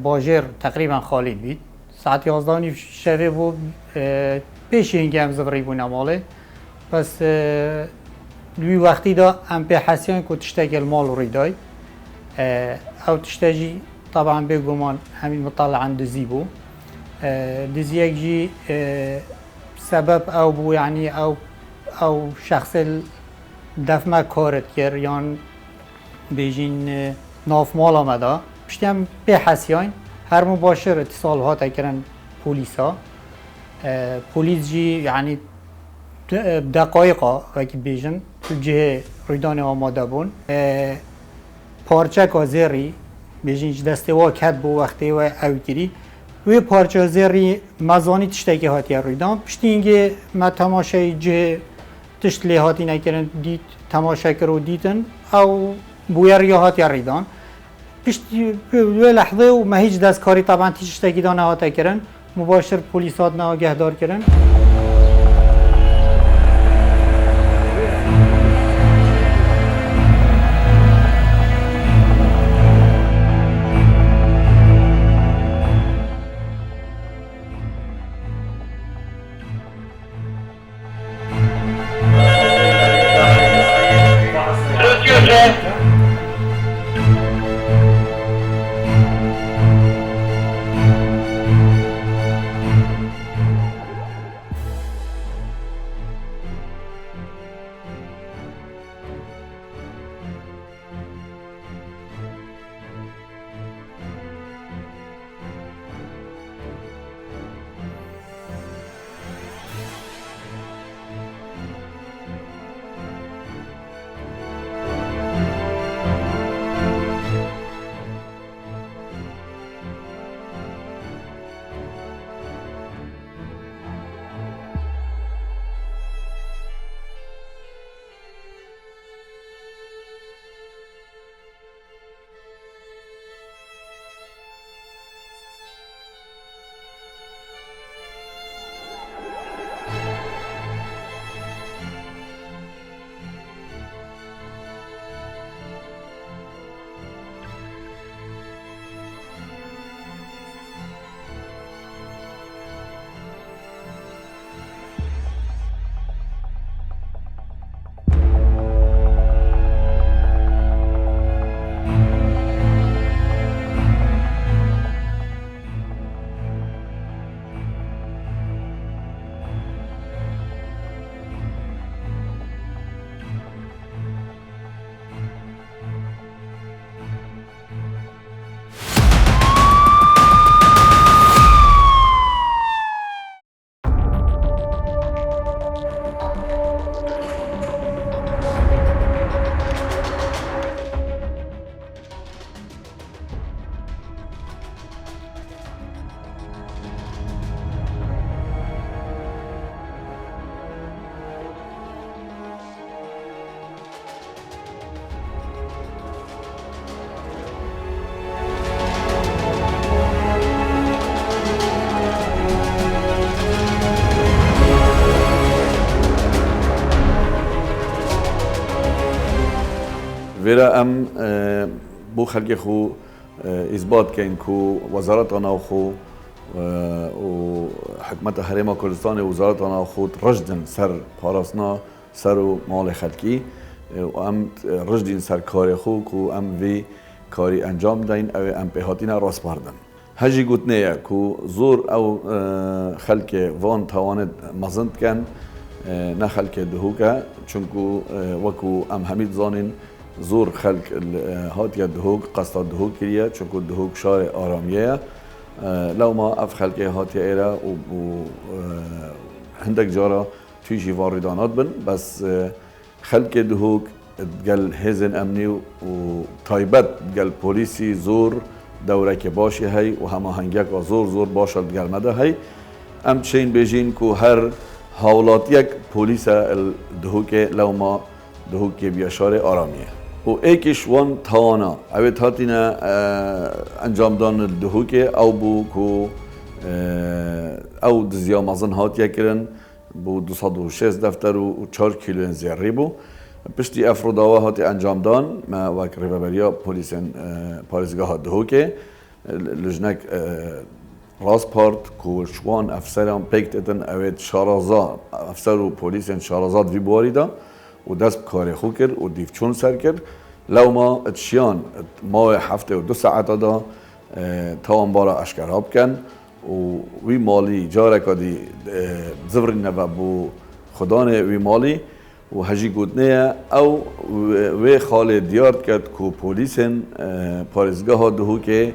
باجر تقریبا خالی بید ساعت 11 شب بود پیش اینکه هم زبری بونه ماله پس دوی وقتی دا ام به حسیان که تشتاق المال ریدای او تشتاجی طبعا بگمان همین مطلع دزی بو دزی یک جی سبب او بو يعني او شخص دف ما کارت کرد یان بیجین ناف مال آمده پشتی هم به حسیان هر مباشر اتصال ها تکرن پولیسا پولیس جی يعني دقایقا وکی بیجن تو جه ریدان آماده بون پارچه که زیری بیجین دسته وا کد بو وقتی و او کری وی پارچه زیری مزانی تشتکی هاتی ریدان پشتی اینگه ما تماشای جه تشت لی هاتی نکرن دید تماشا کرو دیدن او بویر یا هاتی ریدان پشتی وی لحظه و ما هیچ دستکاری طبعا تشتکی دانه هاتی کرن مباشر پولیسات ناگهدار کرن ویرا ام بو خلق خو اثبات کن کو وزارت آنها خو و حکمت حریم کردستان وزارت آنها خود رجدن سر پاراسنا سر و مال خلقی و ام رجدین سر کار خو کو ام وی کاری انجام دین او ام پهاتینا راست بردن هجی گوتنه کو زور او خلق وان تواند مزند کن نه خلق دهوکه چونکو وکو ام حمید زانین زور خلق هاتیا دهوک قصد دهوک کریه چونکو دهوک شار آرامیه لو ما اف خلق هاتیا ایرا و هندک جارا توی واردانات بن بس خلق دهوک قال هزن امنی و تایبت قال پلیسی زور دوره که باشه هی و همه هنگک زور باشد قال مده هی ام چین بیجین کو هر حالات یک پلیس دهوک لو ما دهوک بیاشار آرامیه و ایکش وان توانا اوید هاتینا انجام دان دهوک او بو کو او دزیا مازن هاتیا کرن بو 206 دفتر و 4 کیلو زیری بو پشتی افروداوا هاتی انجام دان ما وک ریوبریا پلیسن پاریزگاه دهوکه لجنك راسپارت کو شوان افسران پیکت اتن اوید شارازاد افسر و پلیس شارازاد وی بواری دا و دست کاری خو کرد و دیف چون سر کرد لو ما اتشیان ما هفته و 2 ساعت دا تاوان بارا اشکراب کن و وی مالی جاره کدی زبر نبو خدان وی مالی و هجی گودنه او وی خال دیارد کرد کو پلیسن پارزگاه دهو که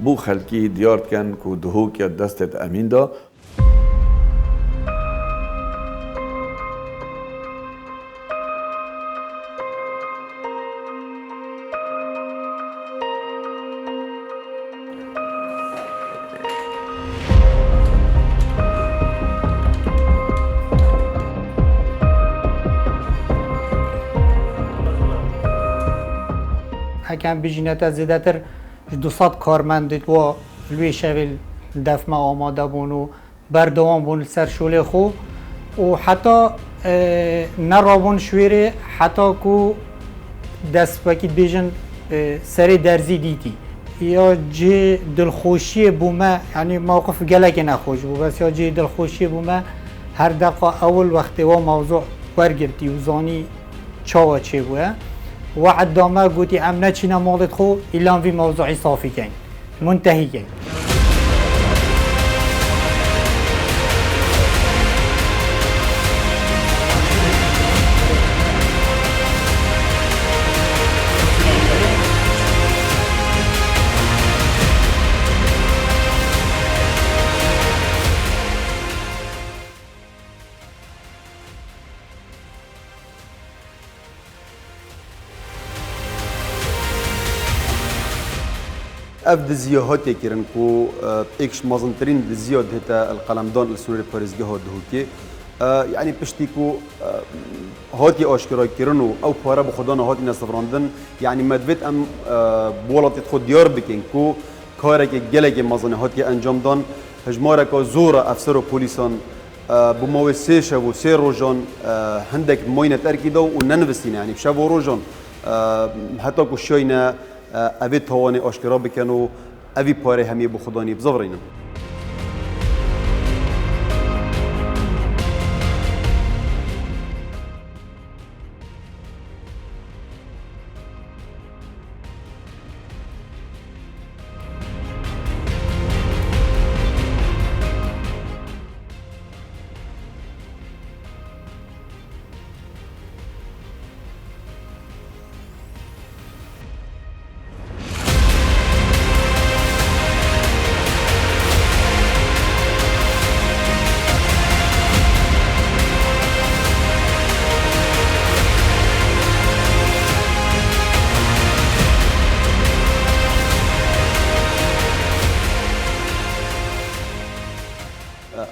بو خلکی دیارد کن کو دهو که دستت امین دا اکم بیجینت از زیادتر 200 کارمند و لوی شویل دفمه آماده بون و بردوام بون سر شوله خو و حتی نرابون شویره حتی کو دست بکید بیجن سر درزی دیتی یا جی دلخوشی بومه یعنی موقف گلک نخوش بو بس یا جی دلخوشی بومه هر دقیقه اول وقتی و موضوع ورگرتی و زانی چاوا چه بوه وعد دامه قوتي امنا چينا مولد خو الان في موضوعي صافي كين منتهي كين اف دزیه هاتی کرن کو ایکش مازنترین دزیه دهتا القلمدان السنوری پارزگاه دهوکی یعنی پشتی کو هاتی آشکارا کرن و او پاره بخدان هاتی نصفراندن یعنی مدوید ام بولاتیت خود دیار بکن کو کاری که گله که مازن هاتی انجام دان هجماره که زور افسر و پلیسان بماوی 3 شب و 3 روزان هندک ماینه ترکیده و ننوستین یعنی شب و روزان حتی کو شاینه اوی توانی آشکارا بکن و اوی پاره همیه بخدانی بزورینم.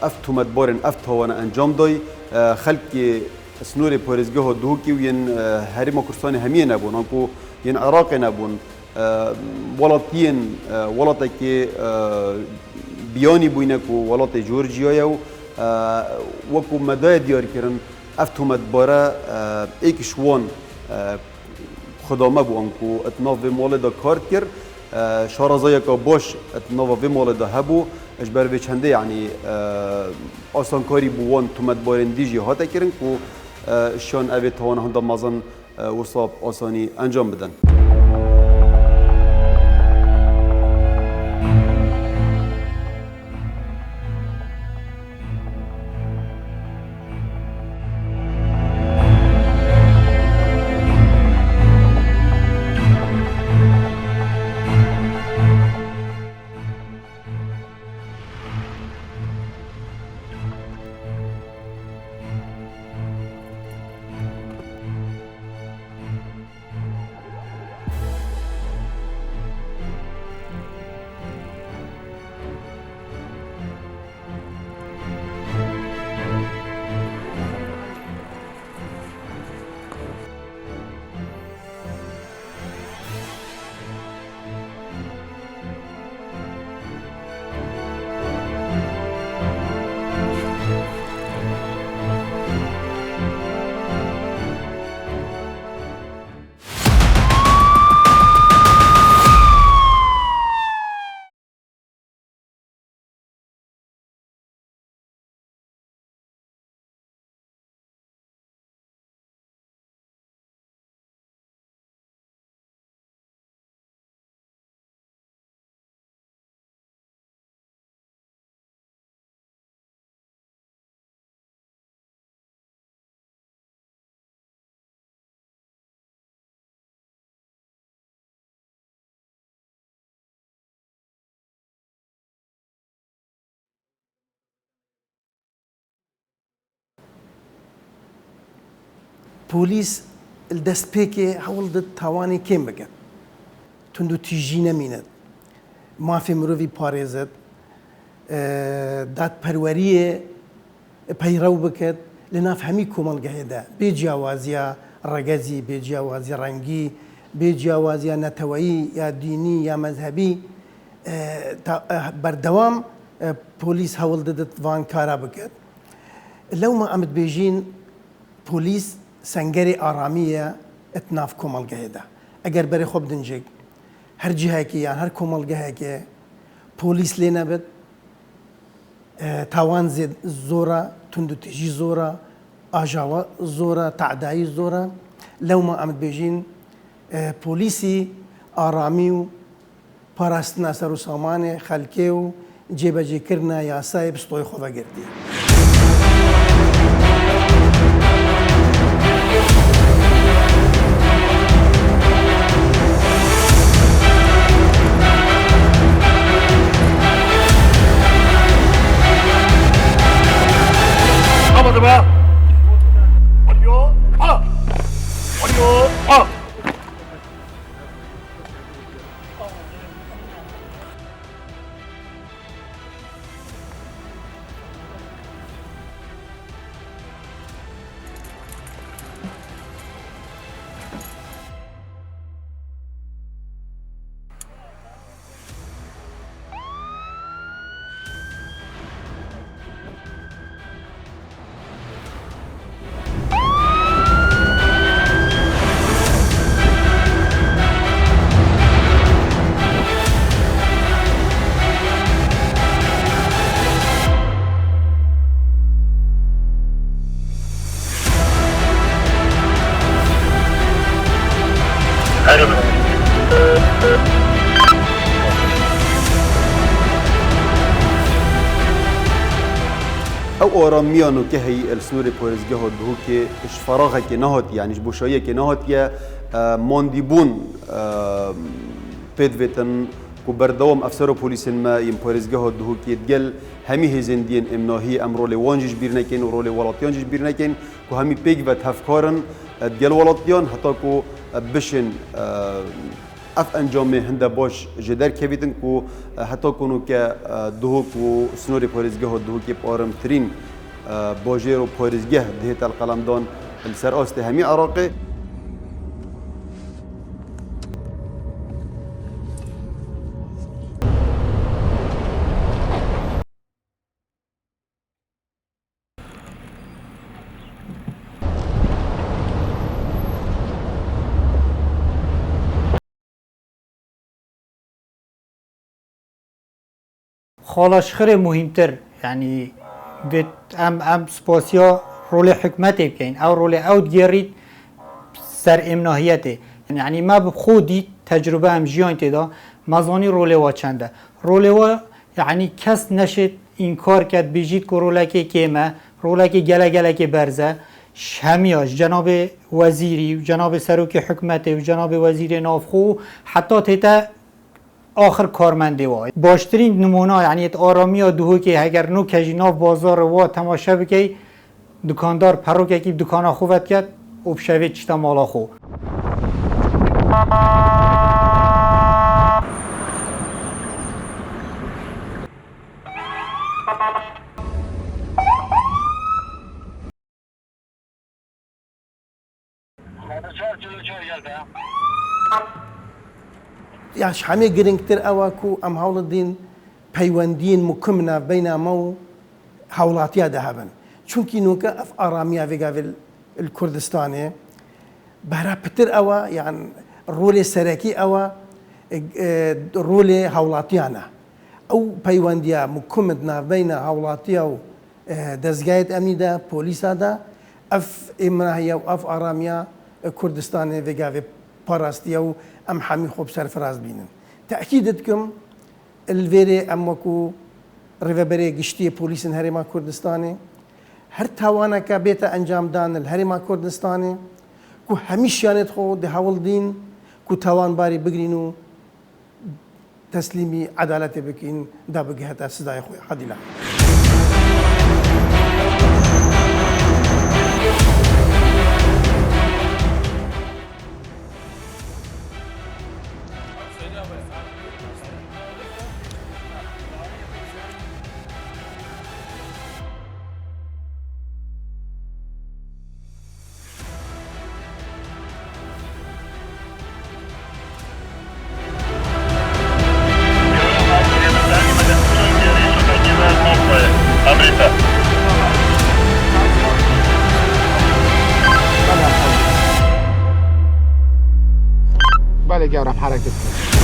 افتو مدبارن افتو وانا انجام دای خلق سنور پارزگاه دهوکی و ین هریم کردستان همیه نبون انکو ین عراق نبون ولاتین ولاتا که بیانی بوینه کو ولات جورجیا و وکو مدای دیار کرن افتو مدباره ایک شوان خدامه بو انکو اتناف مال دا کارت کر شارزای که باش اتناف مال دا هبو اجبر به چنده یعنی آسان کاری بوان تو مدبارندی جهات کردن که شان اوی توان هنده مازن وصاب آسانی انجام بدن. پۆلیس دەست پێکێ هەوڵ دەت تاوانی کێم بگەن تونند و تیژی نەمینێت مافی مرۆڤی پارێزت دادپەروەریە پەیڕەو بکات لە ناو هەمی کۆمەڵگەیەدا بێ جیاوازیە ڕەگەزی بێ جیاوازی ڕەنگی بێ جیاوازیە نەتەوەیی یا دینی یا مەذهبی بەردەوام پۆلیس هەوڵ دەدات وان کارا بکات لەومە ئەمت بێژین پۆلیس سەنگەری ئارامیە ئەتناف کۆمەڵگەیەدا ئەگەر بەرێ خۆ بدنجێک هەر جیهایەکی یان هەر کۆمەڵگەیەکێ پۆلیس لێ نەبێت تاوان زۆرە تونند و تیژی زۆرە ئاژاوە زۆرە تەعدایی زۆرە لەومە ئەمت بێژین پۆلیسی ئارامی و پاراستنا سەر و سامانێ خەلکێ و جێبەجێکردنە یاسای پستۆی خۆڤەگرتی او آرامیانو که هی السنور پارێزگە هات بهو که اش فراغه که نهات یعنی اش بوشاییه که نهات یا ماندیبون پێدوێتن و بەردەوام ئەفسەرە پۆلیسن ما یم پارێزگە هات بهو که دگەل هەمی هێزێندیên ئەم ناهی ئەم ڕۆلێ وانجیش بیر نەکەین و ڕۆلێ وڵاتیانجیش بیر نەکەین و هەمی پێک بە هەفکارن دگەل وڵاتیان هەتا کو بشن اف انجام هنده باش جدر کبیدن کو حتی کنو که دهوک و سنور پارێزگە ها دهوکی پارم ترین باجر و پارێزگە دهیت القلمدان سر آست همی عراقی خالاشخر مهمتر يعني بيت ام سپاسیا رول حکمت بکن او رول او گرید سر امناهیته يعني ما بخودی تجربه هم جیان تدا مزانی رول وا چنده رول وا يعني کس نشد این کار کرد بیجید که رولکی کیمه رولکی گله گله که برزه همیاش جناب وزیری و جناب سروک حکمت و جناب وزیر نافخو حتی تیتا آخر کارمنده وای باشترین نمونه یعنی آرامی ها دهو که اگر نو کجی ناف بازار وا تماشا بکی دکاندار پروک که دکانا خوبت کرد و بشوید چتا مالا خو یاش همه گرنگتر ئەوە کو ئەم هەوڵ دین پەیوەندیین مکمنە بەینامە و هاوڵاتیا دەهەبن چونکی نوکە ئەف ئارامیە ڤێگاڤل کوردستانێ بەرا پتر ئەوە یان ڕۆلێ سەرەکی ئەوە ڕۆلێ هاوڵاتیانە ئەو پەیوەندیە مکمت ناوبەینە هاوڵاتیە و دەستگایت ئەمیدا پۆلیسادا ئەف ئێمراهیە و ئەف ئارامیە کوردستانێ ڤێگاڤێ پاراستیە و ئەم هەمی خۆ سەرفراز بینن تاکید دکم الوێرێ ئەم وەکو ڕێڤەبەرێ گشتیە پۆلیسن هەرێما کوردستانێ هەر تاوانەکە بێتە ئەنجامدان هەرێما کوردستانێ کو هەمیشیانێت خۆ هەوڵ دین کو تاوانباری بگرین و تەسلیمی عەدالەتێ بکەین دا بگەهێتە سزای خۆی عەدیلانە خیلی گرم حرکت کنید.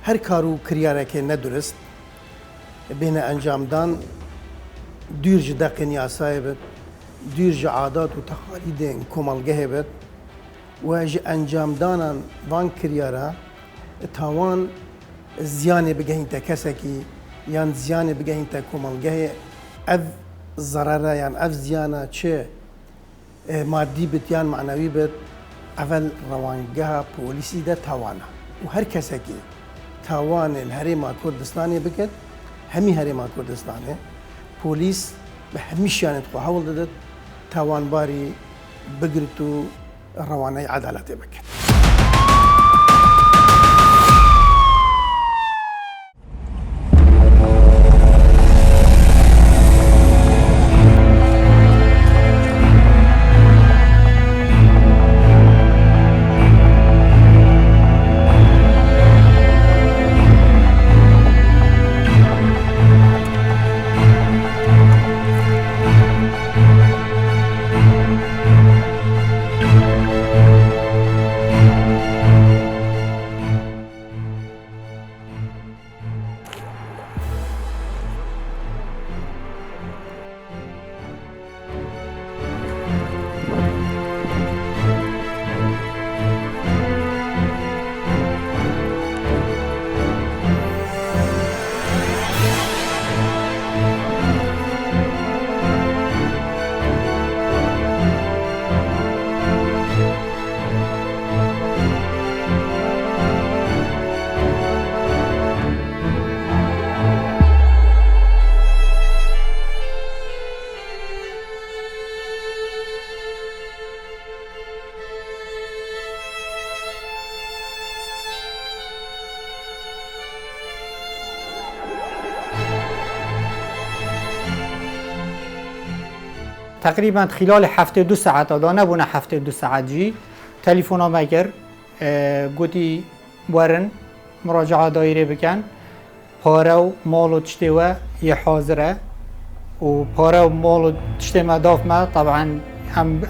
هر کارو کریارێکێ نەدرست بینە ئەنجامدان دوور ji deqên yasayê bit, دوور ji adat û texalîdên komelgehê bit û ji encamdanan van kiryara tawan ziyanê bigehînte kesekî yan ziyanê bigehînte komelgehê ev zarara yan ev ziyana çi maddî bit yan manewî bit evel rewangeha polîsî de tawana û her kesekî tawanê li Herêma Kurdistanê bikir hemî Herêma Kurdistanê polîs bi hemî şiyanê xwe hewl didin tawanbarî bigirt û rewaneyê edaletê bikir. تقریبا خلال 72 ساعت دا نبونه 72 ساعت جی تلفن ها مگر گوتی ورن مراجعه دایره بکن پاره و مال و تشتی و یه حاضره و پاره و مال و تشتی مداف ما طبعا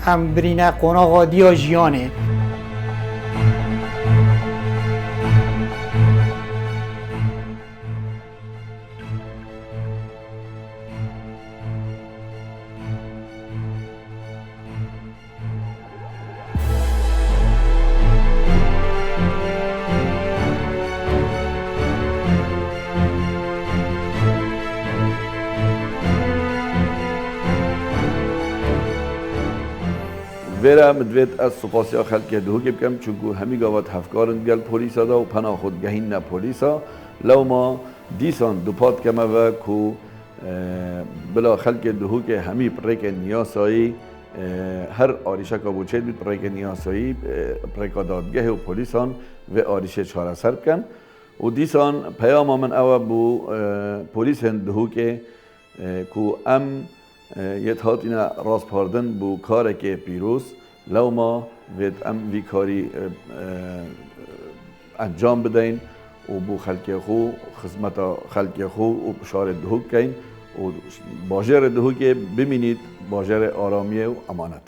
هم برینه قناغا دیا جیانه ویرا مدوید از سپاسیا خلق دهو که بکم چونکو همی گاوت هفکارن گل پولیسا دا و پناه خود گهین نه پولیسا لو ما دیسان دوپات کمه و کو بلا خلق دهو که همی پریک نیاسایی هر آریشه که بوچه بید پریک نیاسایی پریک دادگه و پولیسان و آریشه چهار سر بکن و دیسان پیام من اول بو پولیس دهو که کو ام یت هاتینا راست پاردن بو کاره که پیروز لو ما وید ام وی کاری انجام بدین و بو خلق خو خدمت خلق خو و بشار دهوک کین و باجر دهوک ببینید باجر آرامیه و امانت.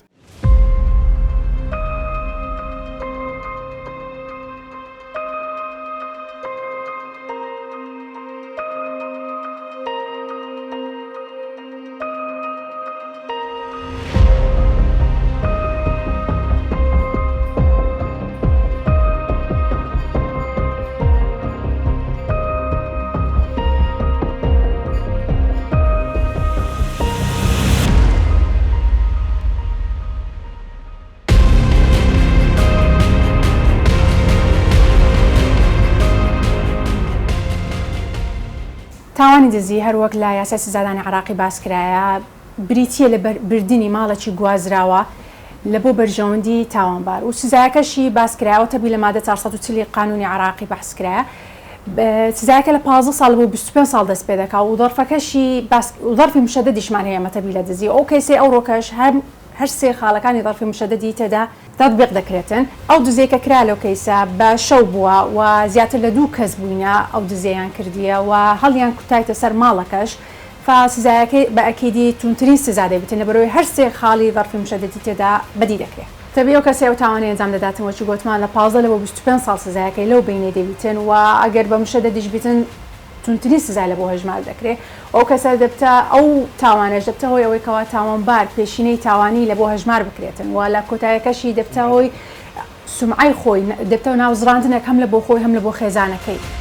تاوانی دزی هەروەک لە یاسای سزادانی عراقی باسکرایە بریتیە لە بردننی ماڵێکی گوازراوە لە بۆ بەرژەوەندی تاوانبار و سزایەکەشی باسکرایەوە تەبی لە مادە 440 قانونی عراقی بەحسکرایە سزایەکە لە 15 ساڵ بۆ 25 ساڵ دەست پێ دەکات و ظرفی مشەدەدیشمان هەیە مەتەبی لە دزی ئەو کەیسەی ئەوڕۆکەش هەر سێ خاڵەکانی ظرفی مشەدەدی تێدا تەطبیق دەکرێتن ئەو دزەیەکە کرا لەو کەیسە بە شەو بووە و زیاتر لە 2 کەس بووینە ئەو دزەیان کردیە و هەڵیان کوتایتە سەر ماڵەکەش سزایەکەی بە ئەکیدی تونترین سزا دەبێتن لەبەرەوەی هەر سێ خاڵی ظرفی مشەدەدی تێدا بەدی دەکرێت تەبی ئەو کەسێ و تاوانەی ئەنجام دەداتن وەچی گوتمان لە 15 لەوە 25 ساڵ سزایەکەی لەو بینێ دەبیتن و ئەگەر بە مشەدەدیش بیتن تونترین سزا لە بۆ هەژمار دەکرێت ئەو کەسە دەبتە ئەو تاوانەش دەبتە هۆی ئەوەی کەوا تاوانبار پێشینەی تاوانی لە بۆ هەژمار بکرێتن و لە کۆتایەکەشی دەبتە هۆی سومعەی خۆی دەبتە ناوزڕاندنێک هەم لە بۆ خۆی هەم لە بۆ خێزانەکەی